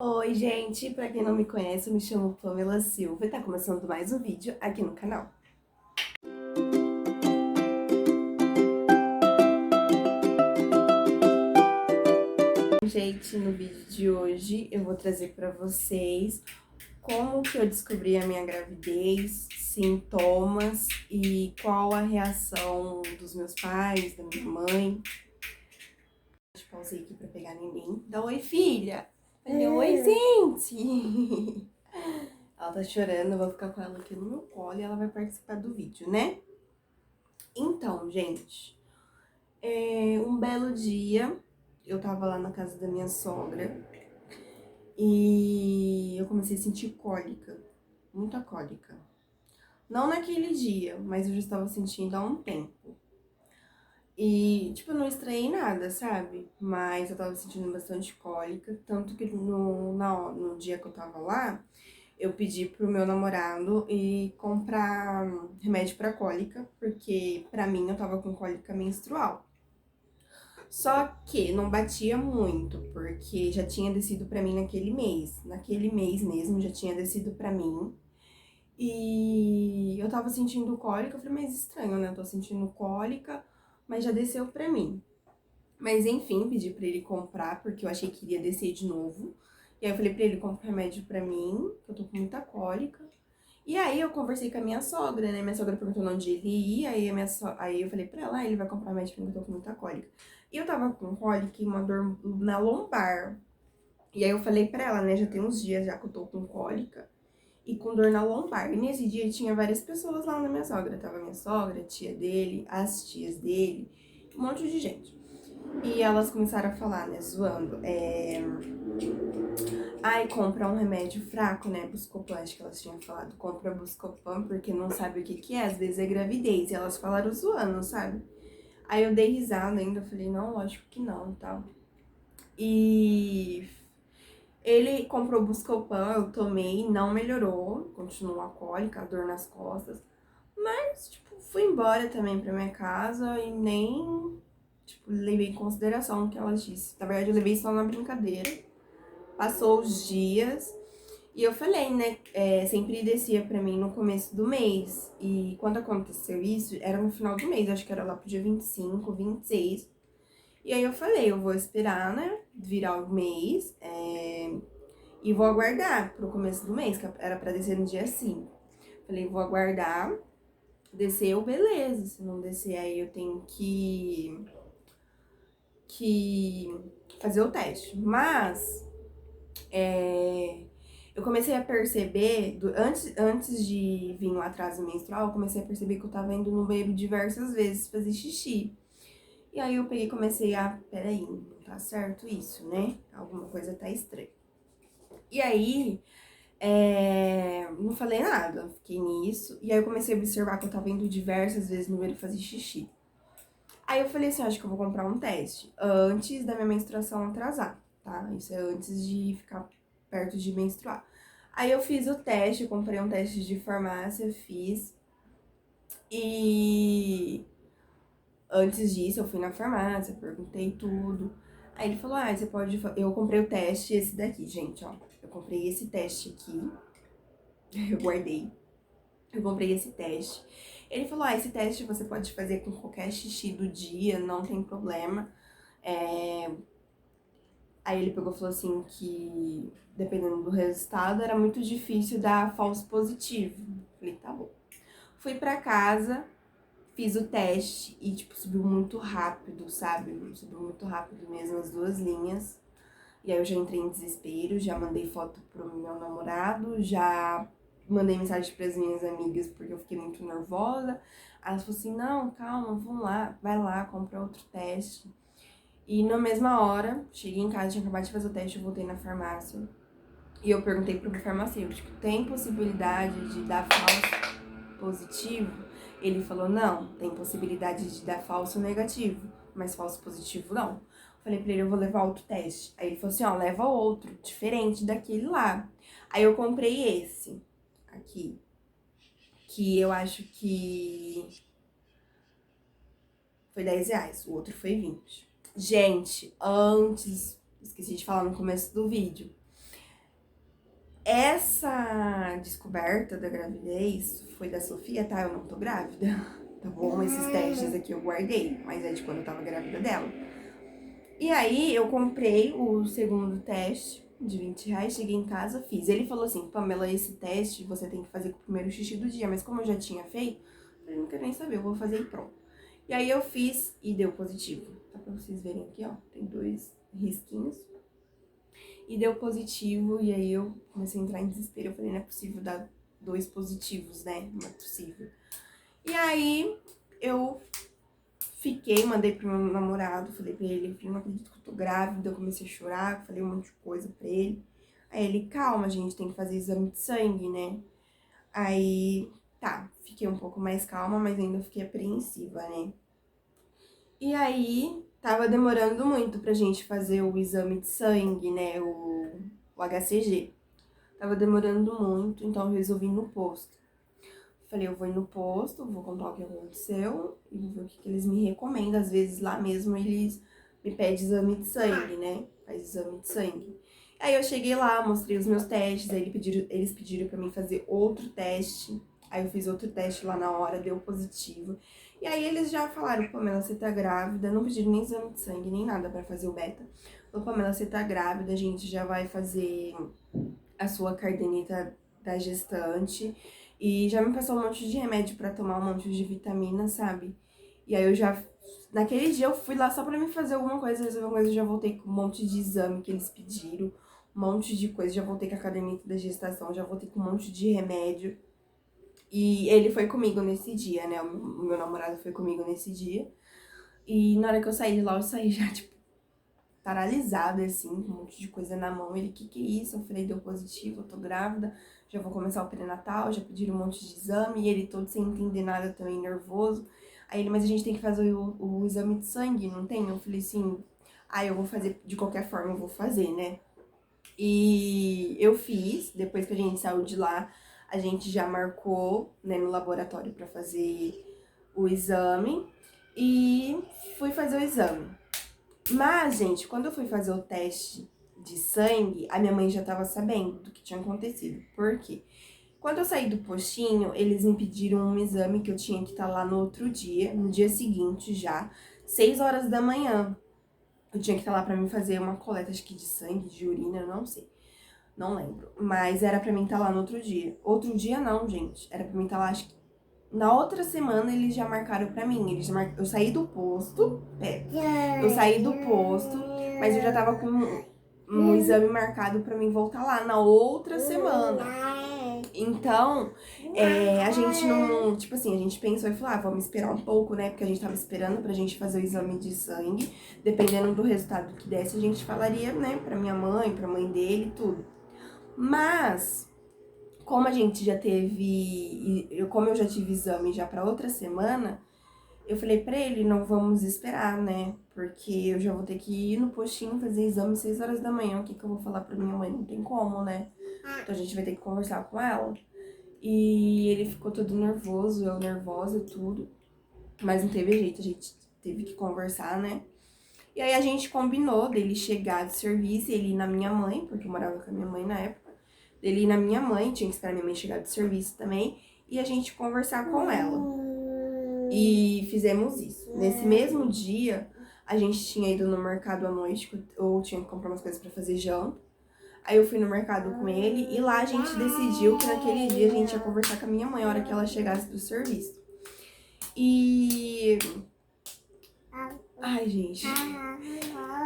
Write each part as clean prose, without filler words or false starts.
Oi, gente! Pra quem não me conhece, eu me chamo Pamela Silva e tá começando mais um vídeo aqui no canal. Gente, no vídeo de hoje eu vou trazer pra vocês como que eu descobri a minha gravidez, sintomas e qual a reação dos meus pais, da minha mãe. Deixa eu pausei aqui pra pegar neném. Dá oi, filha! Falei, oi, gente! Ela tá chorando, eu vou ficar com ela aqui no meu colo e ela vai participar do vídeo, né? Então, gente, um belo dia eu tava lá na casa da minha sogra e eu comecei a sentir cólica, muita cólica. Não naquele dia, mas eu já estava sentindo há um tempo. E, tipo, eu não estranhei nada, sabe? Mas eu tava sentindo bastante cólica, tanto que no dia que eu tava lá, eu pedi pro meu namorado ir comprar remédio pra cólica, porque pra mim eu tava com cólica menstrual. Só que não batia muito, porque já tinha descido pra mim naquele mês. Naquele mês mesmo já tinha descido pra mim. E eu tava sentindo cólica, eu falei, mas estranho, né? Eu tô sentindo cólica, mas já desceu pra mim. Mas enfim, pedi pra ele comprar, porque eu achei que iria descer de novo. E aí eu falei pra ele comprar remédio pra mim, que eu tô com muita cólica. E aí eu conversei com a minha sogra, né? Minha sogra perguntou onde ele ia, aí eu falei pra ela, ele vai comprar remédio pra mim, que eu tô com muita cólica. E eu tava com cólica e uma dor na lombar. E aí eu falei pra ela, né? Já tem uns dias já que eu tô com cólica e com dor na lombar. E nesse dia tinha várias pessoas lá na minha sogra. Tava minha sogra, a tia dele, as tias dele, um monte de gente. E elas começaram a falar, né, zoando. Ai, compra um remédio fraco, né, Buscopan, acho que elas tinham falado. Compra Buscopan porque não sabe o que que é, às vezes é gravidez. E elas falaram zoando, sabe? Aí eu dei risada ainda, falei, não, lógico que não, tal. E ele comprou Buscopan, eu tomei, não melhorou, continuou a cólica, a dor nas costas. Mas, tipo, fui embora também pra minha casa e nem, tipo, levei em consideração o que ela disse. Na verdade, eu levei só na brincadeira. Passou os dias e eu falei, né, sempre descia pra mim no começo do mês. E quando aconteceu isso, era no final do mês, acho que era lá pro dia 25, 26. E aí eu falei, eu vou esperar, né, virar o mês, e vou aguardar pro começo do mês, que era pra descer no dia 5. Falei, vou aguardar, desceu, beleza. Se não descer, aí eu tenho que fazer o teste. Mas, eu comecei a perceber, antes de vir o atraso menstrual, eu comecei a perceber que eu tava indo no banheiro diversas vezes fazer xixi. E aí eu peguei e comecei a, peraí, não tá certo isso, né? Alguma coisa tá estranha. E aí, não falei nada, fiquei nisso. E aí eu comecei a observar que eu tava indo diversas vezes no banheiro fazer xixi. Aí eu falei assim, acho que eu vou comprar um teste antes da minha menstruação atrasar, tá? Isso é antes de ficar perto de menstruar. Aí eu fiz o teste, eu comprei um teste de farmácia, fiz. E antes disso eu fui na farmácia, perguntei tudo. Aí ele falou, você pode... Eu comprei o teste, esse daqui, gente, ó. Eu comprei esse teste aqui, eu guardei. Eu comprei esse teste. Ele falou, esse teste você pode fazer com qualquer xixi do dia, não tem problema. Aí ele pegou e falou assim que, dependendo do resultado, era muito difícil dar falso positivo. Falei, tá bom. Fui pra casa, fiz o teste e, tipo, subiu muito rápido, sabe? Subiu muito rápido mesmo as duas linhas. E aí eu já entrei em desespero, já mandei foto pro meu namorado, já mandei mensagem pras minhas amigas porque eu fiquei muito nervosa. Aí elas falaram assim, não, calma, vamos lá, vai lá, compra outro teste. E na mesma hora, cheguei em casa, tinha acabado de fazer o teste, eu voltei na farmácia. E eu perguntei pro farmacêutico, tem possibilidade de dar falso positivo? Ele falou, não, tem possibilidade de dar falso negativo, mas falso positivo não. Falei pra ele, eu vou levar outro teste. Aí ele falou assim, leva outro, diferente daquele lá. Aí eu comprei esse, aqui, que eu acho que foi R$ 10, o outro foi 20. Gente, esqueci de falar no começo do vídeo. Essa descoberta da gravidez foi da Sofia, tá? Eu não tô grávida, tá bom? Esses testes aqui eu guardei, mas é de quando eu tava grávida dela. E aí eu comprei o segundo teste de R$ 20, cheguei em casa, fiz. Ele falou assim, Pamela, esse teste você tem que fazer com o primeiro xixi do dia, mas como eu já tinha feito, eu falei, não quero nem saber, eu vou fazer e pronto. E aí eu fiz e deu positivo. Tá pra vocês verem aqui, ó, tem 2 risquinhos. E deu positivo, e aí eu comecei a entrar em desespero. Eu falei, não é possível dar 2 positivos, né? Não é possível. E aí eu fiquei, mandei pro meu namorado, falei pra ele, eu falei, não acredito que eu tô grávida. Eu comecei a chorar, falei um monte de coisa pra ele. Aí ele, calma, gente, tem que fazer exame de sangue, né? Aí, tá, fiquei um pouco mais calma, mas ainda fiquei apreensiva, né? E aí, tava demorando muito pra gente fazer o exame de sangue, né? O HCG. Tava demorando muito, então eu resolvi ir no posto. Falei, eu vou ir no posto, vou contar o que aconteceu e vou ver o que eles me recomendam. Às vezes lá mesmo eles me pedem exame de sangue, né? Faz exame de sangue. Aí eu cheguei lá, mostrei os meus testes, aí eles pediram pra mim fazer outro teste. Aí eu fiz outro teste lá na hora, deu positivo. E aí eles já falaram, Pamela, você tá grávida, não pediram nem exame de sangue, nem nada pra fazer o beta. Falou, Pamela, você tá grávida, a gente já vai fazer a sua cardeneta da gestante. E já me passou um monte de remédio pra tomar, um monte de vitamina, sabe? E aí eu já... Naquele dia eu fui lá só pra me fazer alguma coisa, resolver alguma coisa, eu já voltei com um monte de exame que eles pediram, um monte de coisa, já voltei com a caderneta da gestação, já voltei com um monte de remédio. E ele foi comigo nesse dia, né? O meu namorado foi comigo nesse dia. E na hora que eu saí de lá, eu saí já, tipo, paralisada, assim, com um monte de coisa na mão. Ele, que é isso? Eu falei, deu positivo, eu tô grávida, já vou começar o pré-natal, já pediram um monte de exame. E ele todo sem entender nada, também nervoso. Aí ele, mas a gente tem que fazer o exame de sangue, não tem? Eu falei assim, eu vou fazer, de qualquer forma eu vou fazer, né? E eu fiz, depois que a gente saiu de lá, a gente já marcou, né, no laboratório pra fazer o exame. E fui fazer o exame. Mas, gente, quando eu fui fazer o teste de sangue, a minha mãe já tava sabendo do que tinha acontecido. Por quê? Quando eu saí do postinho, eles me pediram um exame que eu tinha que estar lá no outro dia, no dia seguinte já, 6 horas da manhã. Eu tinha que estar lá pra mim fazer uma coleta, acho que de sangue, de urina, eu não sei. Não lembro. Mas era pra mim estar lá no outro dia. Outro dia não, gente. Era pra mim estar lá, acho que na outra semana eles já marcaram pra mim. Eu saí do posto. Eu saí do posto, mas eu já tava com um exame marcado pra mim voltar lá na outra semana. Então, a gente não. Tipo assim, a gente pensou e falou, vamos esperar um pouco, né? Porque a gente tava esperando pra gente fazer o exame de sangue. Dependendo do resultado que desse, a gente falaria, né, pra minha mãe, pra mãe dele, tudo. Mas, como a gente já teve, como eu já tive exame já pra outra semana, eu falei pra ele, não vamos esperar, né? Porque eu já vou ter que ir no postinho fazer exame 6 horas da manhã. O que que eu vou falar pra minha mãe? Não tem como, né? Então a gente vai ter que conversar com ela. E ele ficou todo nervoso, eu nervosa e tudo. Mas não teve jeito, a gente teve que conversar, né? E aí a gente combinou dele chegar de serviço e ele ir na minha mãe, porque eu morava com a minha mãe na época. Dele ir na minha mãe, tinha que esperar minha mãe chegar de serviço também. E a gente conversar com ela. E fizemos isso. Nesse mesmo dia, a gente tinha ido no mercado à noite, ou tinha que comprar umas coisas pra fazer janta. Aí eu fui no mercado com ele e lá a gente decidiu que naquele dia a gente ia conversar com a minha mãe a hora que ela chegasse do serviço. E... Ai, gente.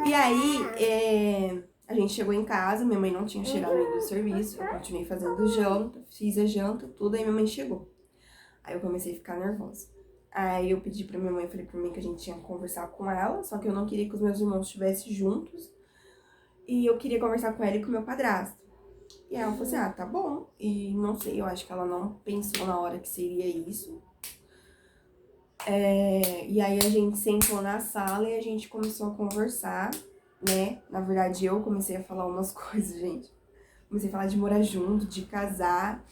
E aí, a gente chegou em casa, minha mãe não tinha chegado ainda do serviço, eu continuei fazendo janta, fiz a janta, tudo, aí minha mãe chegou. Aí eu comecei a ficar nervosa. Aí eu pedi pra minha mãe, falei pra mim que a gente tinha que conversar com ela, só que eu não queria que os meus irmãos estivessem juntos. E eu queria conversar com ela e com o meu padrasto. E ela falou assim, tá bom. E não sei, eu acho que ela não pensou na hora que seria isso. E aí a gente sentou na sala e a gente começou a conversar, né? Na verdade, eu comecei a falar umas coisas, gente. Comecei a falar de morar junto, de casar.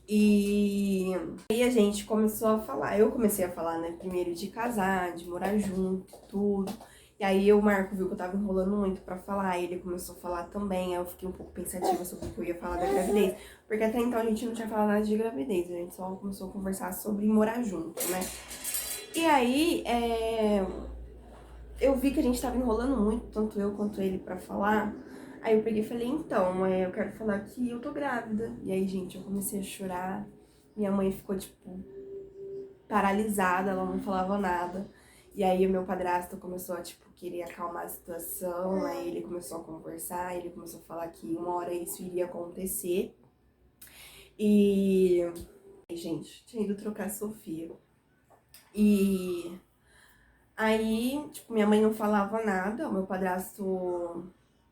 E aí a gente começou a falar, eu comecei a falar, né, primeiro de casar, de morar junto, tudo. E aí o Marco viu que eu tava enrolando muito pra falar, e ele começou a falar também, aí eu fiquei um pouco pensativa sobre o que eu ia falar da gravidez. Porque até então a gente não tinha falado nada de gravidez, a gente só começou a conversar sobre morar junto, né? E aí, eu vi que a gente tava enrolando muito, tanto eu quanto ele, pra falar. Aí eu peguei e falei, então, eu quero falar que eu tô grávida. E aí, gente, eu comecei a chorar. Minha mãe ficou, tipo, paralisada, ela não falava nada. E aí o meu padrasto começou a, tipo, querer acalmar a situação. Aí ele começou a conversar, ele começou a falar que uma hora isso iria acontecer. E... Gente, tinha ido trocar a Sofia. E... Aí, tipo, minha mãe não falava nada, o meu padrasto,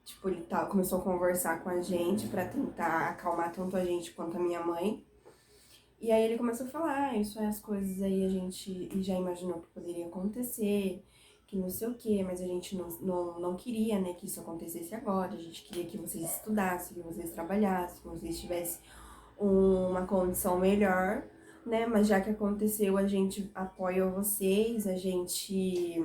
tipo, começou a conversar com a gente pra tentar acalmar tanto a gente quanto a minha mãe. E aí ele começou a falar, isso é as coisas aí a gente já imaginou que poderia acontecer, que não sei o quê, mas a gente não queria, né, que isso acontecesse agora, a gente queria que vocês estudassem, que vocês trabalhassem, que vocês tivessem uma condição melhor, né, mas já que aconteceu, a gente apoia vocês, a gente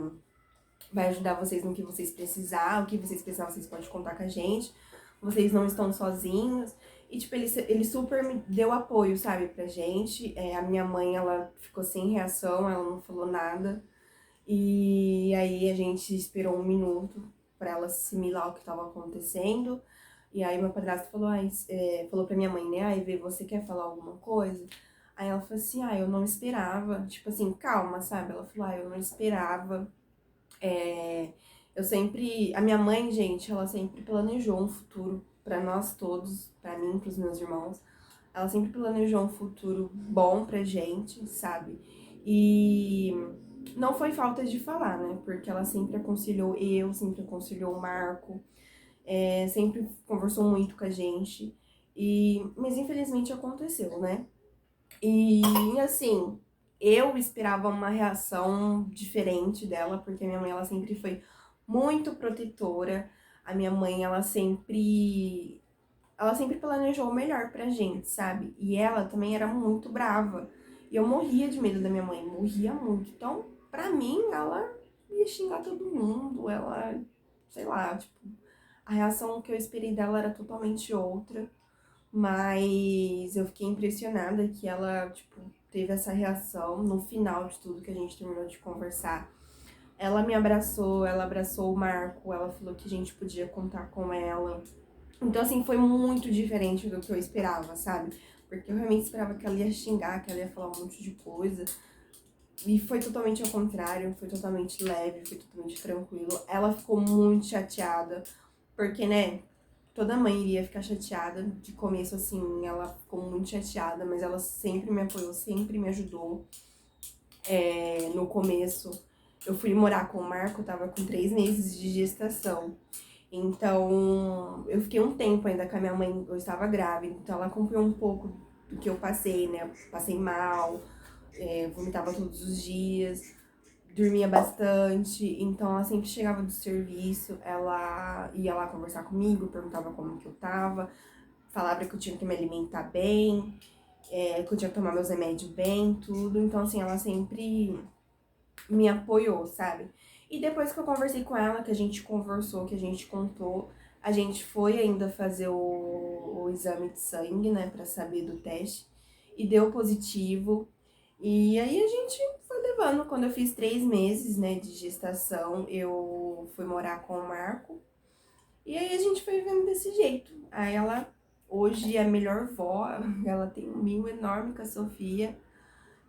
vai ajudar vocês no que vocês precisar, o que vocês precisar, vocês podem contar com a gente, vocês não estão sozinhos. E, tipo, ele super me deu apoio, sabe, pra gente. A minha mãe, ela ficou sem reação, ela não falou nada. E aí a gente esperou um minuto pra ela assimilar o que tava acontecendo. E aí meu padrasto falou, falou pra minha mãe, né, Ivy, você quer falar alguma coisa? Aí ela falou assim, eu não esperava. Tipo assim, calma, sabe? Ela falou, eu não esperava. Eu sempre. A minha mãe, gente, ela sempre planejou um futuro pra nós todos, pra mim, pros meus irmãos. Ela sempre planejou um futuro bom pra gente, sabe? E não foi falta de falar, né? Porque ela sempre aconselhou eu, sempre aconselhou o Marco, sempre conversou muito com a gente. Mas infelizmente aconteceu, né? E assim, eu esperava uma reação diferente dela, porque minha mãe ela sempre foi muito protetora. A minha mãe ela sempre planejou o melhor pra gente, sabe? E ela também era muito brava. E eu morria de medo da minha mãe, morria muito. Então, pra mim, ela ia xingar todo mundo, ela, sei lá, tipo, a reação que eu esperei dela era totalmente outra. Mas eu fiquei impressionada que ela, tipo, teve essa reação no final de tudo que a gente terminou de conversar. Ela me abraçou, ela abraçou o Marco, ela falou que a gente podia contar com ela. Então, assim, foi muito diferente do que eu esperava, sabe? Porque eu realmente esperava que ela ia xingar, que ela ia falar um monte de coisa. E foi totalmente ao contrário, foi totalmente leve, foi totalmente tranquilo. Ela ficou muito chateada, porque, né, toda mãe iria ficar chateada. De começo, assim, ela ficou muito chateada, mas ela sempre me apoiou, sempre me ajudou. No começo, eu fui morar com o Marco, eu tava com 3 meses de gestação. Então, eu fiquei um tempo ainda com a minha mãe, eu estava grávida, então ela acompanhou um pouco do que eu passei, né? Eu passei mal, vomitava todos os dias, dormia bastante, então ela sempre chegava do serviço, ela ia lá conversar comigo, perguntava como que eu tava, falava que eu tinha que me alimentar bem, que eu tinha que tomar meus remédios bem, tudo. Então, assim, ela sempre me apoiou, sabe? E depois que eu conversei com ela, que a gente conversou, que a gente contou, a gente foi ainda fazer o exame de sangue, né, pra saber do teste, e deu positivo. E aí a gente foi levando. Quando eu fiz 3 meses, né, de gestação, eu fui morar com o Marco. E aí a gente foi vivendo desse jeito. Aí ela, hoje, é a melhor vó, ela tem um mimo enorme com a Sofia.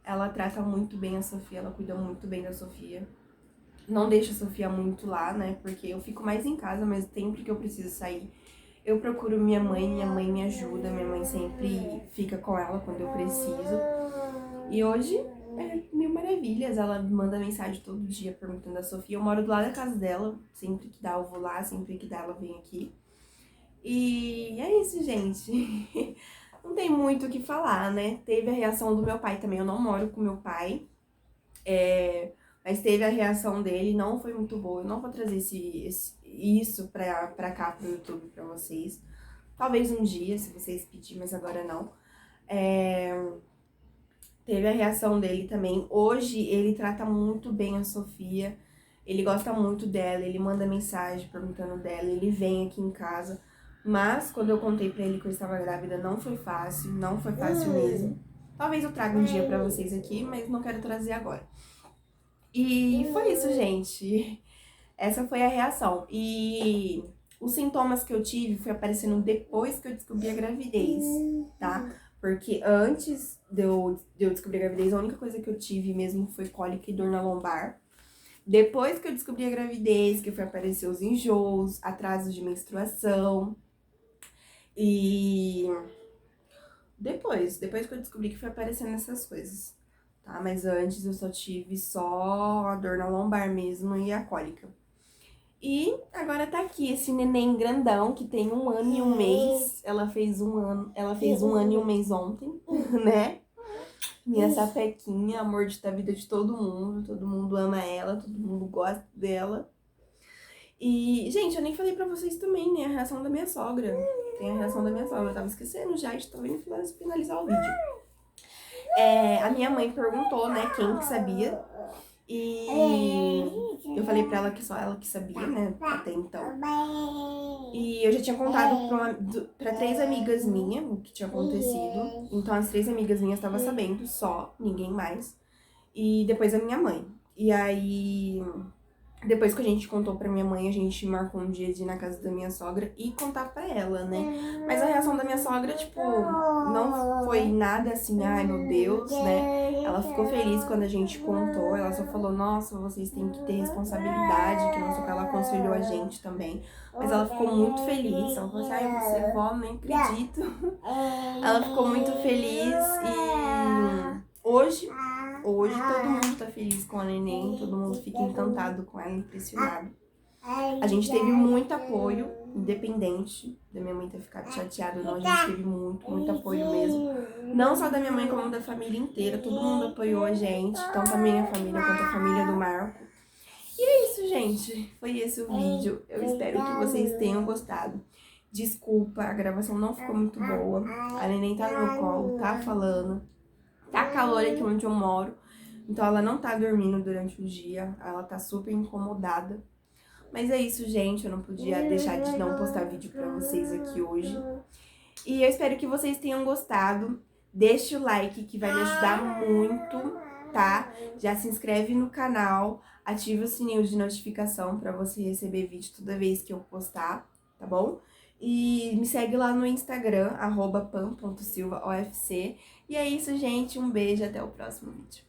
Ela trata muito bem a Sofia, ela cuida muito bem da Sofia. Não deixa a Sofia muito lá, né, porque eu fico mais em casa, mas sempre que eu preciso sair, eu procuro minha mãe me ajuda, minha mãe sempre fica com ela quando eu preciso. E hoje é mil maravilhas, ela manda mensagem todo dia perguntando a Sofia. Eu moro do lado da casa dela, sempre que dá eu vou lá, sempre que dá ela vem aqui. E é isso, gente. Não tem muito o que falar, né? Teve a reação do meu pai também, eu não moro com meu pai. Mas teve a reação dele, não foi muito boa. Eu não vou trazer isso pra cá, pro YouTube, pra vocês. Talvez um dia, se vocês pedirem, mas agora não. Teve a reação dele também. Hoje ele trata muito bem a Sofia. Ele gosta muito dela, ele manda mensagem perguntando dela, ele vem aqui em casa. Mas quando eu contei pra ele que eu estava grávida, não foi fácil, não foi fácil mesmo. Talvez eu traga um dia pra vocês aqui, mas não quero trazer agora. E foi isso, gente. Essa foi a reação. E os sintomas que eu tive foi aparecendo depois que eu descobri a gravidez, tá? Porque antes de eu descobrir a gravidez, a única coisa que eu tive mesmo foi cólica e dor na lombar. Depois que eu descobri a gravidez, que foi aparecer os enjoos, atrasos de menstruação. E depois que eu descobri que foi aparecendo essas coisas, tá? Mas antes eu só tive só a dor na lombar mesmo e a cólica. E agora tá aqui esse neném grandão que tem 1 ano e 1 mês. Ela fez 1 ano e 1 mês ontem, né? Minha sapequinha, amor da vida de todo mundo ama ela, todo mundo gosta dela. E, gente, eu nem falei pra vocês também, né, a reação da minha sogra. Tem a reação da minha sogra, eu tava esquecendo já, estava indo finalizar o vídeo. A minha mãe perguntou, né, quem que sabia. E eu falei pra ela que só ela que sabia, né, até então. E eu já tinha contado pra 3 amigas minhas o que tinha acontecido. Então as 3 amigas minhas estavam sabendo, só, ninguém mais. E depois a minha mãe. E aí, depois que a gente contou pra minha mãe, a gente marcou um dia de ir na casa da minha sogra e contar pra ela, né? Mas a reação da minha sogra, tipo, não foi nada assim, ai meu Deus, né? Ela ficou feliz quando a gente contou, ela só falou, nossa, vocês têm que ter responsabilidade, que não sei o que, ela aconselhou a gente também. Mas ela ficou muito feliz, ela falou assim, ai, você vó, nem acredito. Ela ficou muito feliz e hoje todo mundo tá feliz com a neném, todo mundo fica encantado com ela, impressionado. A gente teve muito apoio, independente da minha mãe ter ficado chateada ou não, a gente teve muito apoio mesmo. Não só da minha mãe, como da família inteira, todo mundo apoiou a gente, tanto a minha família quanto a família do Marco. E é isso, gente, foi esse o vídeo, eu espero que vocês tenham gostado. Desculpa, a gravação não ficou muito boa, a neném tá no meu colo, tá falando. Tá calor aqui onde eu moro, então ela não tá dormindo durante o dia, ela tá super incomodada. Mas é isso, gente, eu não podia deixar de não postar vídeo pra vocês aqui hoje. E eu espero que vocês tenham gostado. Deixa o like que vai me ajudar muito, tá? Já se inscreve no canal, ativa o sininho de notificação pra você receber vídeo toda vez que eu postar, tá bom? E me segue lá no Instagram, @pam.silvaofc. E é isso, gente. Um beijo, até o próximo vídeo.